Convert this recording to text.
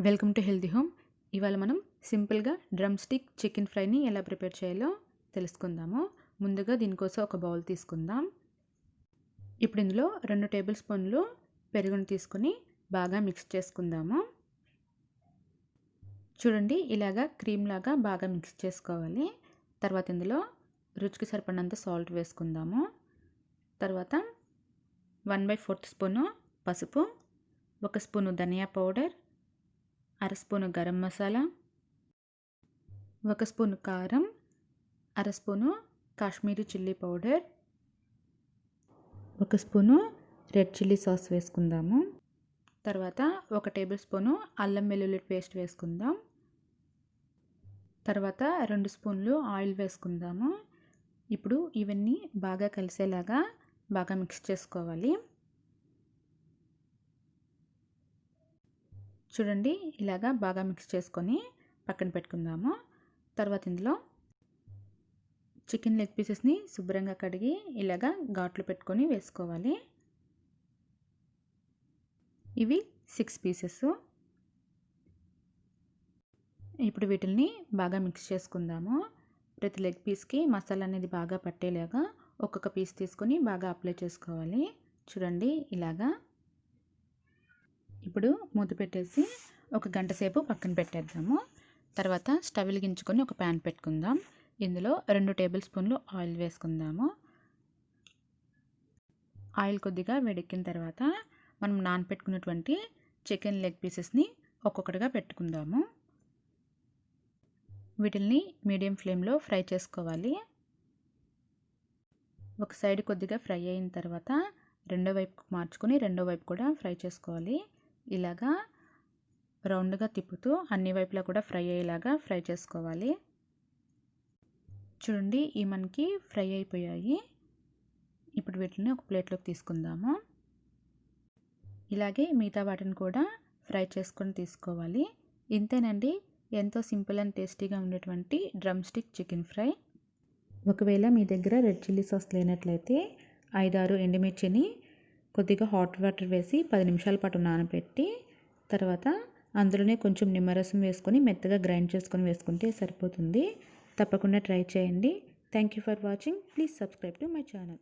Welcome to healthy home. ఇవాళ మనం సింపుల్గా డ్రమ్ స్టిక్ చికెన్ ఫ్రైని ఎలా ప్రిపేర్ చేయాలో తెలుసుకుందాము. ముందుగా దీనికోసం ఒక బౌల్ తీసుకుందాం. ఇప్పుడు ఇందులో 2 టేబుల్ స్పూన్లు పెరుగుని తీసుకొని బాగా మిక్స్ చేసుకుందాము. చూడండి, ఇలాగా క్రీమ్ లాగా బాగా మిక్స్ చేసుకోవాలి. తర్వాత ఇందులో రుచికి సరిపడినంత సాల్ట్ వేసుకుందాము. తర్వాత 1/4 స్పూను పసుపు, 1 స్పూను ధనియా powder, 1/2 spoon garam masala, 1 spoon కారం, 1/2 spoon Kashmiri chilli powder, 1 spoon red chilli sauce వేసుకుందాము. తర్వాత 1 టేబుల్ స్పూను అల్లం వెల్లుల్లి పేస్ట్ వేసుకుందాం. తర్వాత 2 స్పూన్లు ఆయిల్ వేసుకుందాము. ఇప్పుడు ఇవన్నీ బాగా కలిసేలాగా బాగా మిక్స్ చేసుకోవాలి. చూడండి, ఇలాగా బాగా మిక్స్ చేసుకొని పక్కన పెట్టుకుందాము. తర్వాత ఇందులో చికెన్ లెగ్ పీసెస్ని శుభ్రంగా కడిగి ఇలాగా ఘాట్లు పెట్టుకొని వేసుకోవాలి. ఇవి 6 పీసెస్. ఇప్పుడు వీటిని బాగా మిక్స్ చేసుకుందాము. ప్రతి లెగ్ పీస్కి మసాలా అనేది బాగా పట్టేలాగా ఒక్కొక్క పీస్ తీసుకొని బాగా అప్లై చేసుకోవాలి. చూడండి, ఇలాగా. ఇప్పుడు మూత పెట్టేసి 1 గంట సేపు పక్కన పెట్టేద్దాము. తర్వాత స్టవ్ వెలిగించుకొని ఒక ప్యాన్ పెట్టుకుందాం. ఇందులో 2 టేబుల్ స్పూన్లు ఆయిల్ వేసుకుందాము. ఆయిల్ కొద్దిగా వేడెక్కిన తర్వాత మనం నానబెట్టుకున్నటువంటి చికెన్ లెగ్ పీసెస్ని ఒక్కొక్కటిగా పెట్టుకుందాము. వీటిల్ని మీడియం ఫ్లేమ్లో ఫ్రై చేసుకోవాలి. ఒక సైడ్ కొద్దిగా ఫ్రై అయిన తర్వాత రెండో వైపు మార్చుకొని రెండో వైపు కూడా ఫ్రై చేసుకోవాలి. ఇలాగా రౌండ్గా తిప్పుతూ అన్ని వైపులా కూడా ఫ్రై అయ్యేలాగా ఫ్రై చేసుకోవాలి. చూడండి, ఈ మనకి ఫ్రై అయిపోయాయి. ఇప్పుడు వీటిని ఒక ప్లేట్లోకి తీసుకుందాము. ఇలాగే మిగతా వాటిని కూడా ఫ్రై చేసుకొని తీసుకోవాలి. ఇంతేనండి, ఎంతో సింపుల్ అండ్ టేస్టీగా ఉండేటువంటి డ్రమ్ స్టిక్ చికెన్ ఫ్రై. ఒకవేళ మీ దగ్గర రెడ్ చిల్లీ సాస్ లేనట్లయితే 5-6 ఎండుమిర్చిని కొద్దిగా హాట్ వాటర్ వేసి 10 నిమిషాల పాటు నానబెట్టి తర్వాత అందులోనే కొంచెం నిమ్మరసం వేసుకొని మెత్తగా గ్రైండ్ చేసుకొని వేసుకుంటే సరిపోతుంది. తప్పకుండా ట్రై చేయండి. Thank you for watching. Please subscribe to my channel.